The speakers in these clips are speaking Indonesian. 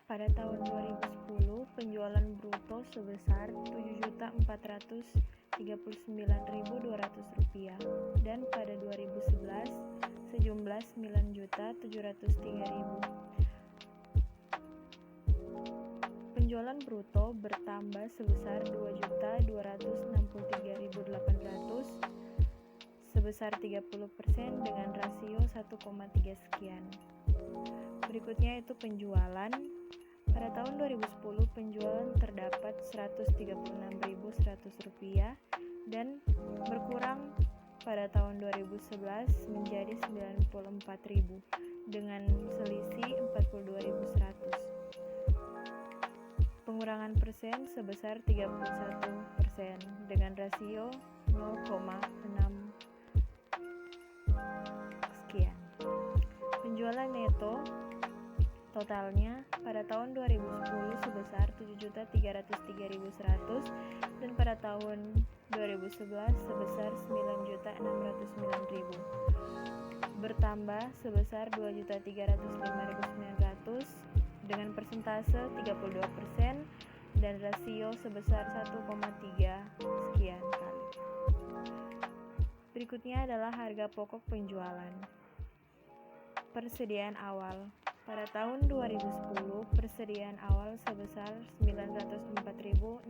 Pada tahun 2010, penjualan bruto sebesar Rp7.439.200 dan pada 2011 sejumlah Rp9.703.000. Penjualan bruto bertambah sebesar Rp2.263.800 sebesar 30% dengan rasio 1,3 sekian. Berikutnya itu penjualan. Pada tahun 2010 penjualan terdapat Rp136.100 dan berkurang pada tahun 2011 menjadi Rp94.000 dengan selisih Rp42.100. Pengurangan persen sebesar 31% dengan rasio 0,6 sekian. Penjualan neto totalnya pada tahun 2010 sebesar Rp7.303.100 dan pada tahun 2011 sebesar Rp9.609.000, bertambah sebesar Rp2.305.900 dengan persentase 32% dan rasio sebesar 1,3 sekian kali. Berikutnya adalah harga pokok penjualan. Persediaan awal. Pada tahun 2010, persediaan awal sebesar Rp904.600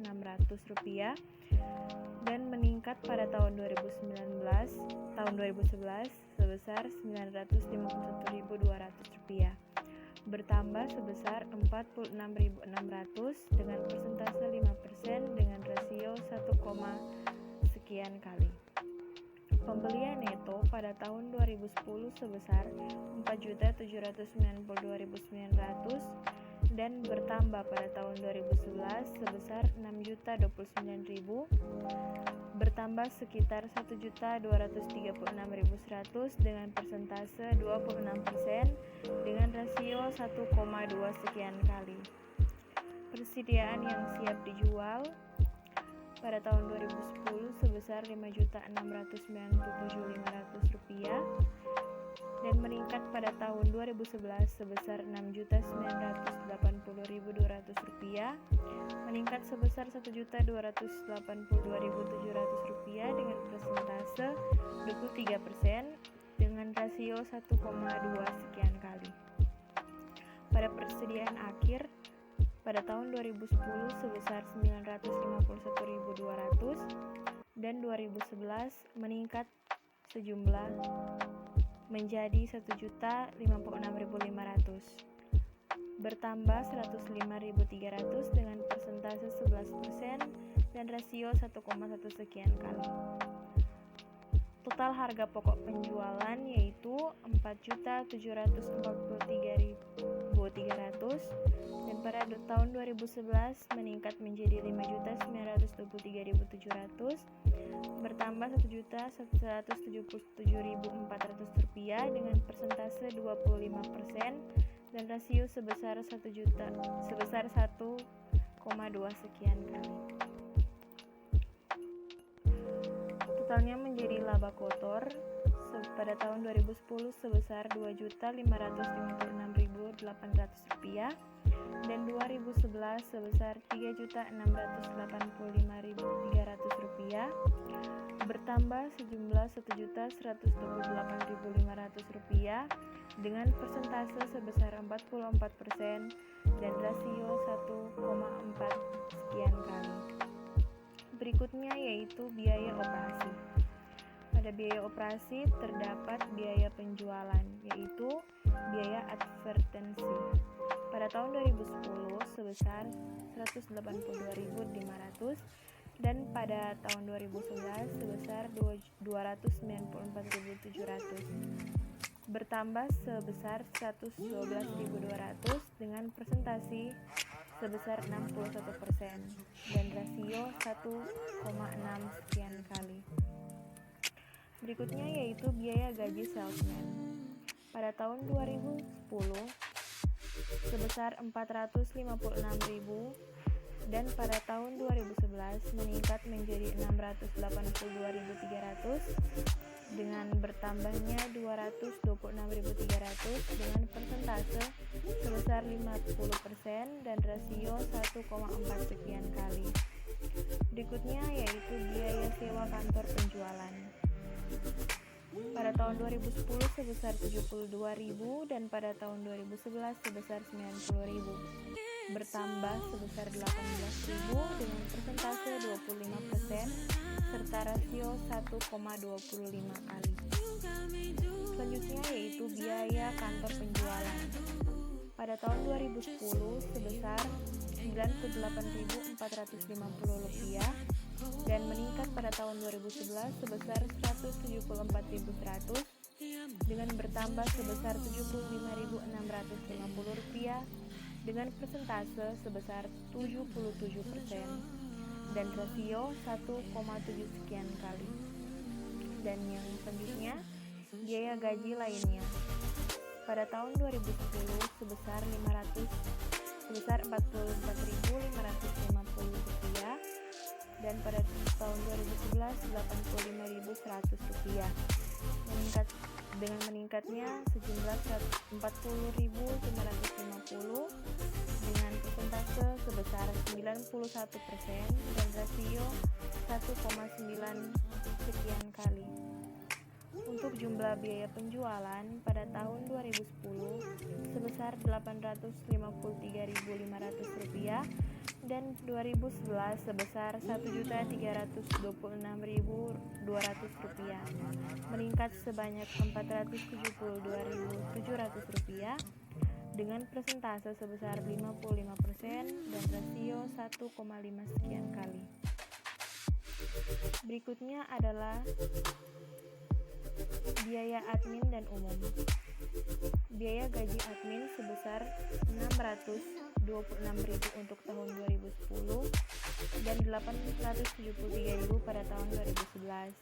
dan meningkat pada tahun 2011 sebesar Rp951.200, bertambah sebesar Rp46.600 dengan persentase 5% dengan rasio 1, sekian kali. Pembelian neto pada tahun 2010 sebesar Rp4.792.900 dan bertambah pada tahun 2011 sebesar Rp6.029.000, bertambah sekitar Rp1.236.100 dengan persentase 26% dengan rasio 1,2 sekian kali. Persediaan yang siap dijual pada tahun 2010 sebesar Rp5.697.500 dan meningkat pada tahun 2011 sebesar Rp6.980.200, meningkat sebesar Rp1.282.700 dengan persentase 23% dengan rasio 1,2 sekian kali. Pada persediaan akhir pada tahun 2010 sebesar Rp951.200 dan 2011 meningkat sejumlah menjadi Rp1.056.500, bertambah Rp105.300 dengan persentase 11% dan rasio 1,1 sekian kali. Total harga pokok penjualan yaitu Rp4.743.300 dan pada tahun 2011 meningkat menjadi Rp5.923.700, bertambah Rp1.177.400 dengan persentase 25% dan rasio sebesar 1,2 sekian kali. Totalnya menjadi laba kotor pada tahun 2010 sebesar Rp2.556.800 dan 2011 sebesar Rp3.685.300, bertambah sejumlah Rp1.128.500 dengan persentase sebesar 44% dan rasio 1,4 sekian kali. Berikutnya yaitu biaya operasi. Pada biaya operasi terdapat biaya penjualan, yaitu biaya advertensi. Pada tahun 2010 sebesar Rp182.500 dan pada tahun 2011 sebesar Rp294.700, bertambah sebesar Rp112.200 dengan persentase sebesar 61% dan rasio 1,6 sekian kali. Berikutnya yaitu biaya gaji salesman. Pada tahun 2010 sebesar Rp456.000 dan pada tahun 2011 meningkat menjadi Rp682.300 dengan bertambahnya 226.300 dengan persentase sebesar 50% dan rasio 1,4 sekian kali. Berikutnya yaitu biaya sewa kantor penjualan. Pada tahun 2010 sebesar 72.000 dan pada tahun 2011 sebesar 90.000. Bertambah sebesar 18.000 dengan persentase 25% serta rasio 1,25 kali. Selanjutnya yaitu biaya kantor penjualan. Pada tahun 2010 sebesar Rp98.450 dan meningkat pada tahun 2011 sebesar Rp174.100 dengan bertambah sebesar Rp75.650 dengan persentase sebesar 77% dan rasio 1,7 sekian kali. Dan yang selanjutnya biaya gaji lainnya. Pada tahun 2010 sebesar Rp44.550 dan pada tahun 2011 Rp85.100. Dengan meningkatnya sejumlah Rp40.550 dengan persentase sebesar 91% dan rasio 1,9 sekian kali. Untuk jumlah biaya penjualan pada tahun 2010 sebesar Rp853.500 dan 2011 sebesar Rp1.326.200, meningkat sebanyak Rp472.700 dengan persentase sebesar 55% dan rasio 1,5 sekian kali. Berikutnya adalah biaya admin dan umum. Biaya gaji admin sebesar Rp626.000 untuk tahun 2010 dan Rp873.000 pada tahun 2011,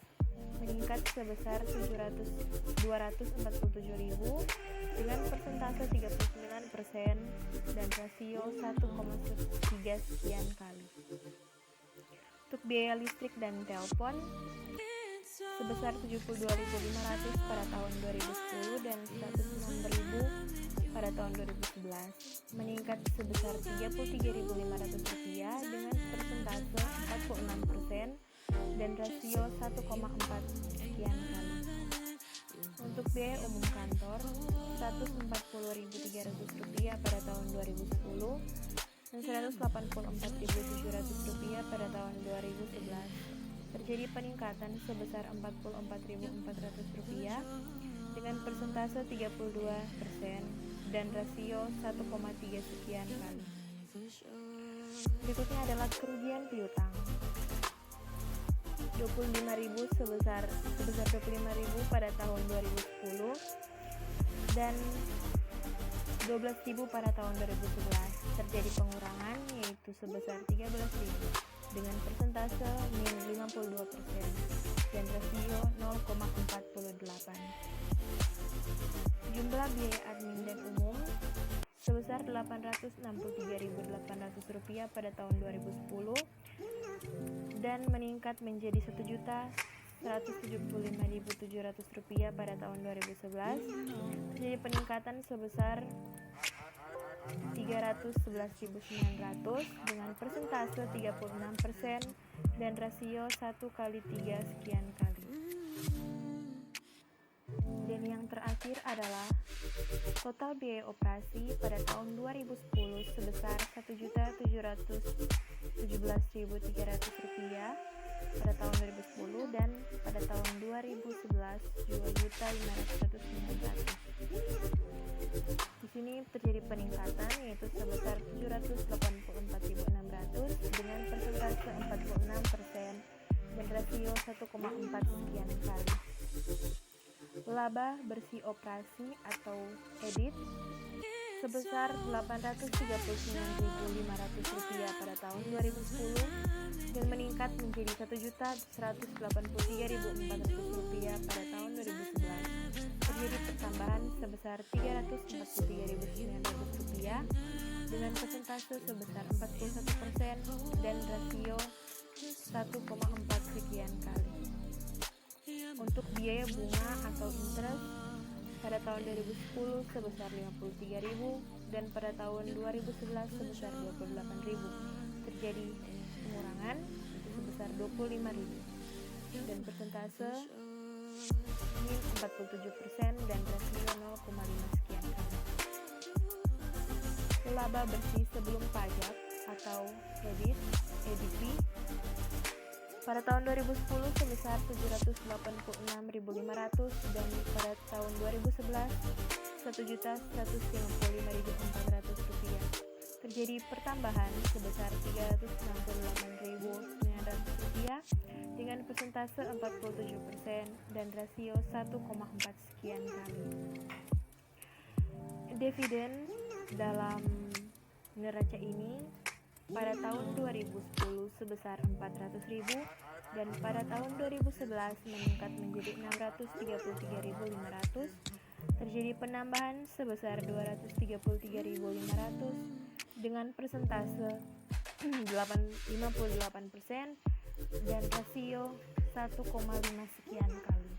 meningkat sebesar Rp247.000 dengan persentase 39% dan rasio 1,3 sekian kali. Untuk biaya listrik dan telepon sebesar Rp72.500 pada tahun 2010 dan Rp106.000 pada tahun 2011, meningkat sebesar Rp33.500 dengan persentase 46% dan rasio 1,4 sekian kali. Untuk biaya umum kantor Rp140.300 pada tahun 2010 dan Rp184.700 pada tahun 2011. Terjadi peningkatan sebesar Rp44.400 dengan persentase 32% dan rasio 1,3 sekian kali. Berikutnya adalah kerugian piutang. Rp25.000 sebesar Rp25.000 pada tahun 2010 dan Rp12.000 pada tahun 2011. Terjadi pengurangan yaitu sebesar Rp13.000 dengan persentase min 52% dan rasio 0,48. Jumlah biaya admin dan umum sebesar Rp863.800 pada tahun 2010 dan meningkat menjadi Rp1.175.700 pada tahun 2011. Terjadi peningkatan sebesar Rp311.900 dengan persentase 36% dan rasio 1/3 sekian kali. Dan yang terakhir adalah total biaya operasi pada tahun 2010 sebesar Rp1.717.300 pada tahun 2010 dan pada tahun 2011 Rp2.500.900. Di sini terjadi peningkatan yaitu sebesar Rp784.600 dengan persentase 46% dan rasio 1,4 sekian kali. Laba bersih operasi atau EBIT sebesar Rp839.500 pada tahun 2010 dan meningkat menjadi Rp1.183.400 pada tahun 2011. Terjadi pertambahan sebesar Rp343.900 dengan persentase sebesar 41% dan rasio 1,4 sekian kali. Untuk biaya bunga atau interest pada tahun 2010 sebesar 53.000 dan pada tahun 2011 sebesar 28.000. Terjadi pengurangan itu sebesar 25.000 dan persentase min 47% dan rasio 0,5 sekian kali. Laba bersih sebelum pajak atau EBIT pada tahun 2010 sebesar 786.500 dan pada tahun 2011 1.155.400 rupiah. Terjadi pertambahan sebesar 368.900 rupiah dengan persentase 47% dan rasio 1,4 sekian kali. Dividen dalam neraca ini pada tahun 2010 sebesar 400.000 dan pada tahun 2011 meningkat menjadi 633.500. Terjadi penambahan sebesar 233.500 dengan persentase 58% dan rasio 1,5 sekian kali.